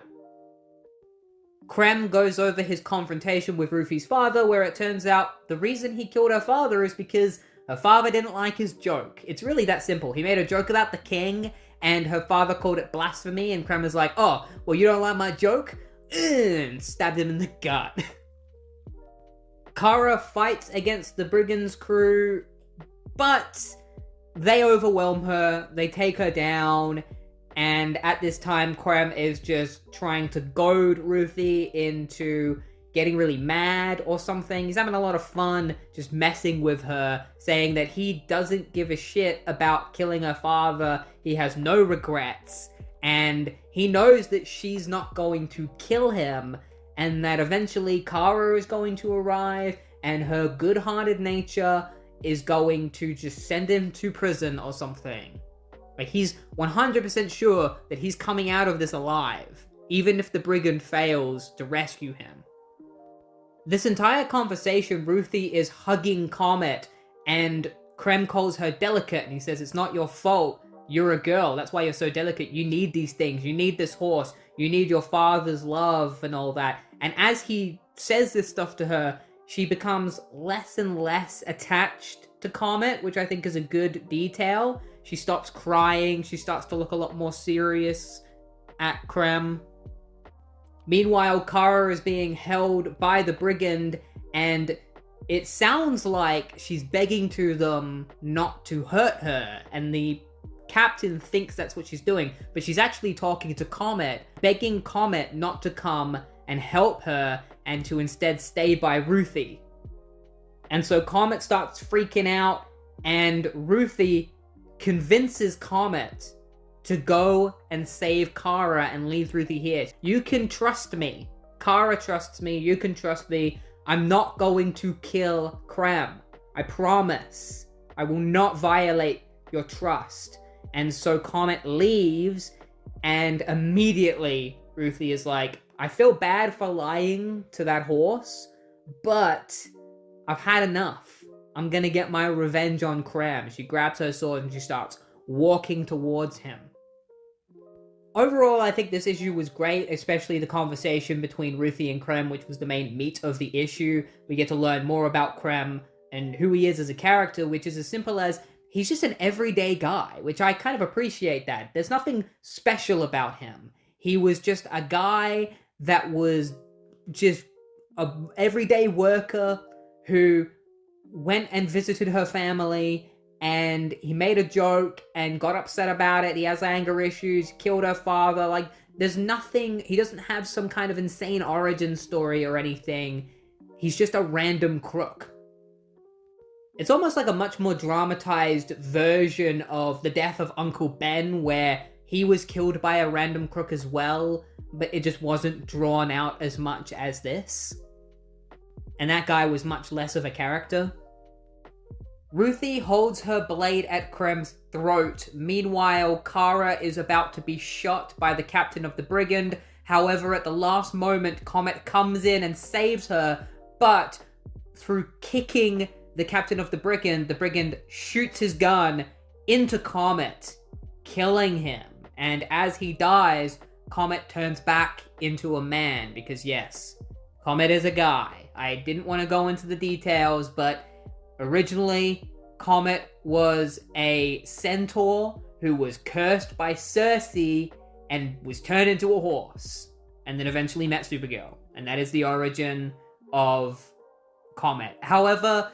Krem goes over his confrontation with Ruthie's father, where it turns out the reason he killed her father is because her father didn't like his joke. It's really that simple. He made a joke about the king, and her father called it blasphemy, and Krem is like, oh, well, you don't like my joke? And stabbed him in the gut. Kara fights against the Brigand's crew, but they overwhelm her, they take her down, and at this time, Krem is just trying to goad Ruthie into getting really mad or something. He's having a lot of fun just messing with her, saying that he doesn't give a shit about killing her father, he has no regrets, and he knows that she's not going to kill him, and that eventually Kara is going to arrive, and her good-hearted nature is going to just send him to prison or something. Like, he's 100% sure that he's coming out of this alive. even if the brigand fails to rescue him. This entire conversation, Ruthie is hugging Comet, and Krem calls her delicate, and he says, it's not your fault. You're a girl. That's why you're so delicate. You need these things. You need this horse. You need your father's love and all that. And as he says this stuff to her, she becomes less and less attached to Comet, which I think is a good detail. She stops crying. She starts to look a lot more serious at Krem. Meanwhile, Kara is being held by the brigand, and it sounds like she's begging to them not to hurt her, and the captain thinks that's what she's doing, but she's actually talking to Comet, begging Comet not to come and help her, and to instead stay by Ruthie. And so Comet starts freaking out, and Ruthie convinces Comet to go and save Kara and leave Ruthie here. You can trust me. Kara trusts me. You can trust me. I'm not going to kill Krem. I promise. I will not violate your trust. And so Comet leaves, and immediately Ruthie is like, I feel bad for lying to that horse, but I've had enough. I'm gonna get my revenge on Krem. She grabs her sword and she starts walking towards him. Overall, I think this issue was great, especially the conversation between Ruthie and Krem, which was the main meat of the issue. We get to learn more about Krem and who he is as a character, which is as simple as he's just an everyday guy, which I kind of appreciate that. There's nothing special about him. He was just a guy that was just an everyday worker who went and visited her family, and he made a joke and got upset about it. He has anger issues, killed her father. Like, there's nothing, he doesn't have some kind of insane origin story or anything. He's just a random crook. It's almost like a much more dramatized version of the death of Uncle Ben, where he was killed by a random crook as well, but it just wasn't drawn out as much as this. And that guy was much less of a character. Ruthie holds her blade at Krem's throat. Meanwhile, Kara is about to be shot by the captain of the brigand. However, at the last moment, Comet comes in and saves her, but through kicking the captain of the brigand shoots his gun into Comet, killing him. And as he dies, Comet turns back into a man, because yes, Comet is a guy. I didn't want to go into the details, but originally, Comet was a centaur who was cursed by Circe and was turned into a horse, and then eventually met Supergirl. And that is the origin of Comet. However,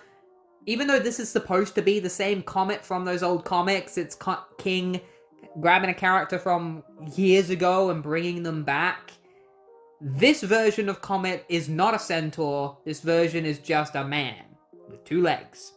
even though this is supposed to be the same Comet from those old comics, it's King grabbing a character from years ago and bringing them back. This version of Comet is not a centaur. This version is just a man with 2 legs.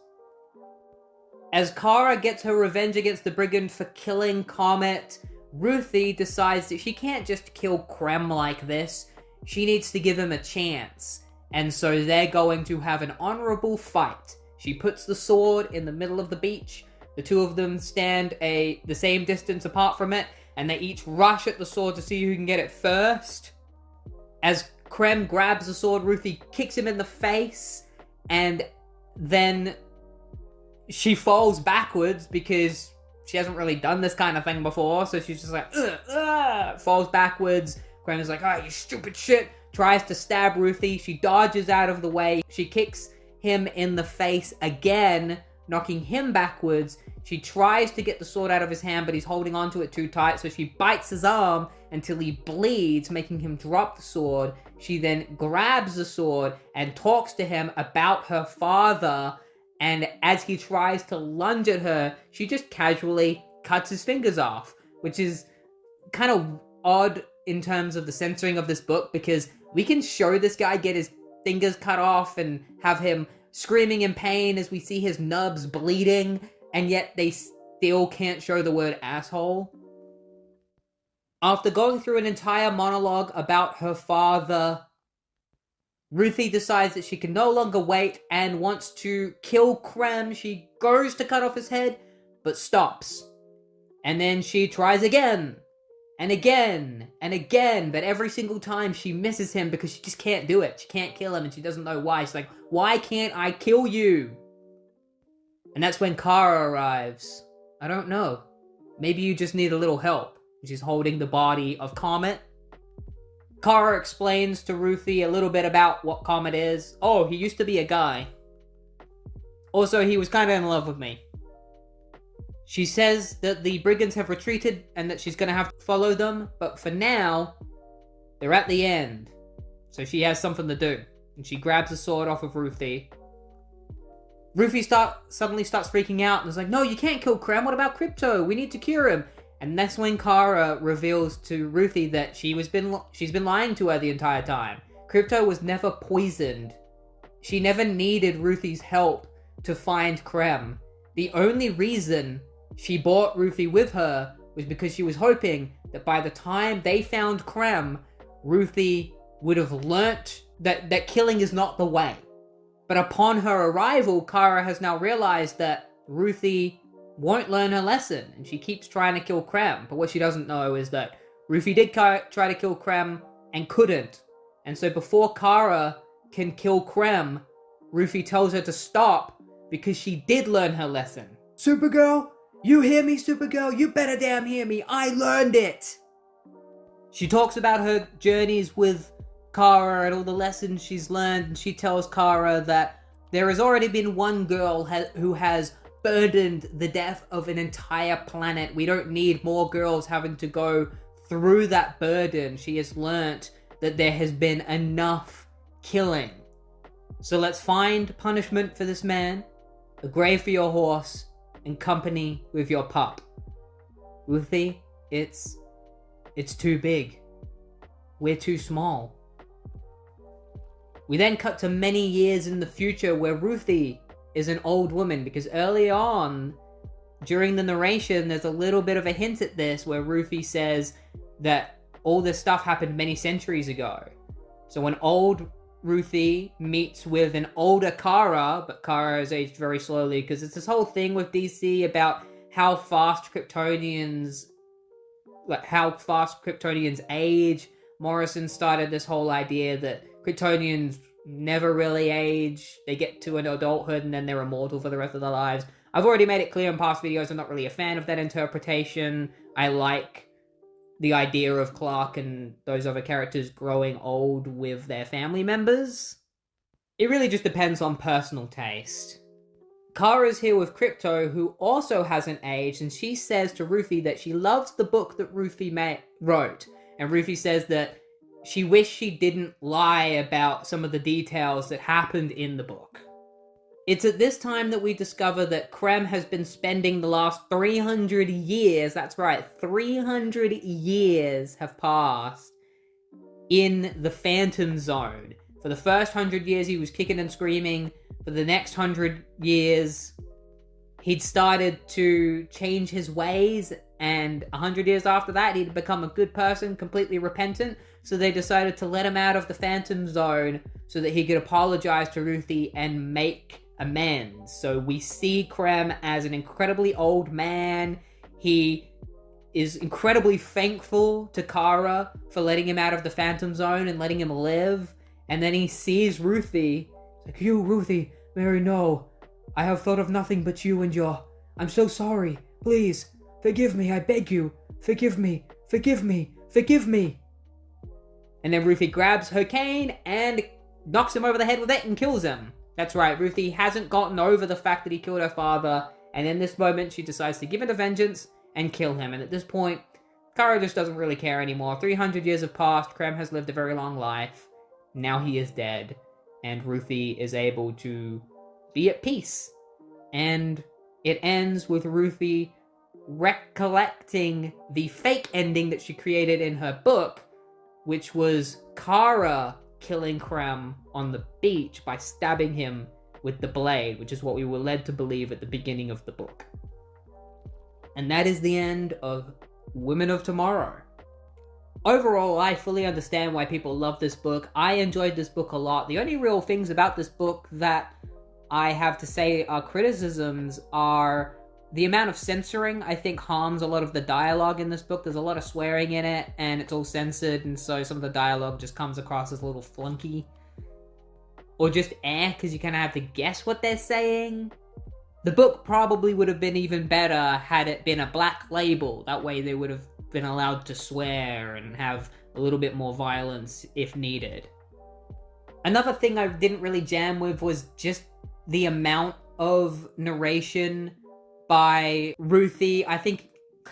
As Kara gets her revenge against the brigand for killing Comet, Ruthie decides that she can't just kill Krem like this. She needs to give him a chance. And so they're going to have an honorable fight. She puts the sword in the middle of the beach. The two of them stand the same distance apart from it, and they each rush at the sword to see who can get it first. As Krem grabs the sword, Ruthie kicks him in the face, and then she falls backwards because she hasn't really done this kind of thing before, so she's just like, falls backwards. Krem is like, oh, you stupid shit. Tries to stab Ruthie. She dodges out of the way. She kicks him in the face again, knocking him backwards. She tries to get the sword out of his hand, but he's holding onto it too tight, so she bites his arm until he bleeds, making him drop the sword. She then grabs the sword and talks to him about her father, and as he tries to lunge at her, she just casually cuts his fingers off, which is kind of odd in terms of the censoring of this book, because we can show this guy get his fingers cut off and have him screaming in pain as we see his nubs bleeding, and yet they still can't show the word asshole. After going through an entire monologue about her father, Ruthie decides that she can no longer wait and wants to kill Krem. She goes to cut off his head, but stops. And then she tries again. and again, but every single time she misses him because she just can't do it. She can't kill him, and she doesn't know why. She's like, why can't I kill you? And that's when Kara arrives. I don't know. Maybe you just need a little help. She's holding the body of Comet. Kara explains to Ruthie a little bit about what Comet is. Oh, he used to be a guy. Also, he was kind of in love with me. She says that the brigands have retreated and that she's going to have to follow them. But for now, they're at the end. So she has something to do. And she grabs the sword off of Ruthie. Ruthie suddenly starts freaking out and is like, no, you can't kill Krem. What about Crypto? We need to cure him. And that's when Kara reveals to Ruthie that she's been lying to her the entire time. Crypto was never poisoned. She never needed Ruthie's help to find Krem. The only reason she brought Ruthie with her was because she was hoping that by the time they found Krem, Ruthie would have learnt that killing is not the way. But upon her arrival, Kara has now realized that Ruthie won't learn her lesson, and she keeps trying to kill Krem. But what she doesn't know is that Ruthie did try to kill Krem and couldn't. And so before Kara can kill Krem, Ruthie tells her to stop because she did learn her lesson. Supergirl, you hear me, Supergirl? You better damn hear me. I learned it. She talks about her journeys with Kara and all the lessons she's learned, and she tells Kara that there has already been one girl who has burdened the death of an entire planet. We don't need more girls having to go through that burden. She has learnt that there has been enough killing. So let's find punishment for this man, a grave for your horse, and company with your pup. Ruthie, it's too big. We're too small. We then cut to many years in the future where Ruthie is an old woman, because early on, during the narration, there's a little bit of a hint at this where Ruthie says that all this stuff happened many centuries ago. So when old Ruthie meets with an older Kara, but Kara has aged very slowly, because it's this whole thing with DC about how fast Kryptonians age. Morrison started this whole idea that Kryptonians never really age. They get to an adulthood and then they're immortal for the rest of their lives. I've already made it clear in past videos I'm not really a fan of that interpretation. I like the idea of Clark and those other characters growing old with their family members. It really just depends on personal taste. Kara's here with Crypto, who also hasn't aged, and she says to Ruthie that she loves the book that Ruthie wrote. And Ruthie says that she wished she didn't lie about some of the details that happened in the book. It's at this time that we discover that Krem has been spending the last 300 years, that's right, 300 years have passed, in the Phantom Zone. For the first 100 years he was kicking and screaming. For the next 100 years he'd started to change his ways, and 100 years after that he'd become a good person, completely repentant. So they decided to let him out of the Phantom Zone so that he could apologize to Ruthie and make amends. So we see Krem as an incredibly old man. He is incredibly thankful to Kara for letting him out of the Phantom Zone and letting him live. And then he sees Ruthie. It's like, you, Ruthie, Mary, no. I have thought of nothing but you and your... I'm so sorry. Please, forgive me, I beg you. Forgive me, forgive me, forgive me. And then Ruthie grabs her cane and knocks him over the head with it and kills him. That's right, Ruthie hasn't gotten over the fact that he killed her father, and in this moment she decides to give it a vengeance and kill him. And at this point, Kara just doesn't really care anymore. 300 years have passed, Krem has lived a very long life. Now he is dead, and Ruthie is able to be at peace. And it ends with Ruthie recollecting the fake ending that she created in her book, which was Kara killing Krem on the beach by stabbing him with the blade, which is what we were led to believe at the beginning of the book. And that is the end of Women of Tomorrow. Overall, I fully understand why people love this book. I enjoyed this book a lot. The only real things about this book that I have to say are criticisms are The amount of censoring, I think, harms a lot of the dialogue in this book. There's a lot of swearing in it, and it's all censored, and so some of the dialogue just comes across as a little flunky. Or just because you kind of have to guess what they're saying. The book probably would have been even better had it been a black label. That way they would have been allowed to swear and have a little bit more violence if needed. Another thing I didn't really jam with was just the amount of narration by Ruthie. I think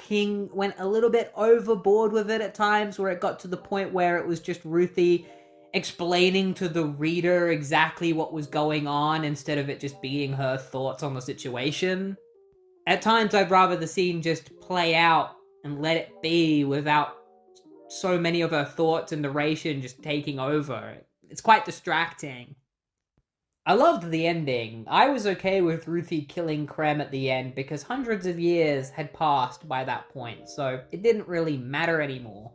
King went a little bit overboard with it at times, where it got to the point where it was just Ruthie explaining to the reader exactly what was going on instead of it just being her thoughts on the situation. At times, I'd rather the scene just play out and let it be without so many of her thoughts and narration just taking over. It's quite distracting. I loved the ending. I was okay with Ruthie killing Krem at the end because hundreds of years had passed by that point, so it didn't really matter anymore.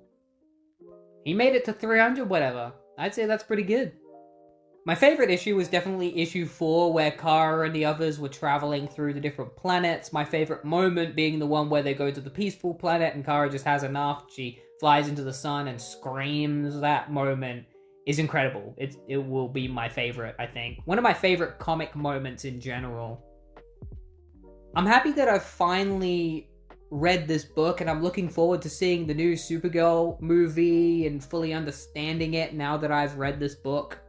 He made it to 300, whatever. I'd say that's pretty good. My favorite issue was definitely issue 4, where Kara and the others were traveling through the different planets. My favorite moment being the one where they go to the peaceful planet and Kara just has enough. She flies into the sun and screams. That moment is incredible. It will be my favorite, I think. One of my favorite comic moments in general. I'm happy that I've finally read this book, and I'm looking forward to seeing the new Supergirl movie and fully understanding it now that I've read this book.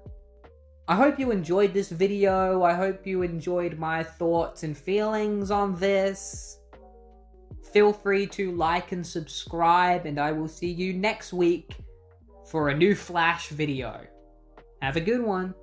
I hope you enjoyed this video. I hope you enjoyed my thoughts and feelings on this. Feel free to like and subscribe, and I will see you next week for a new Flash video. Have a good one.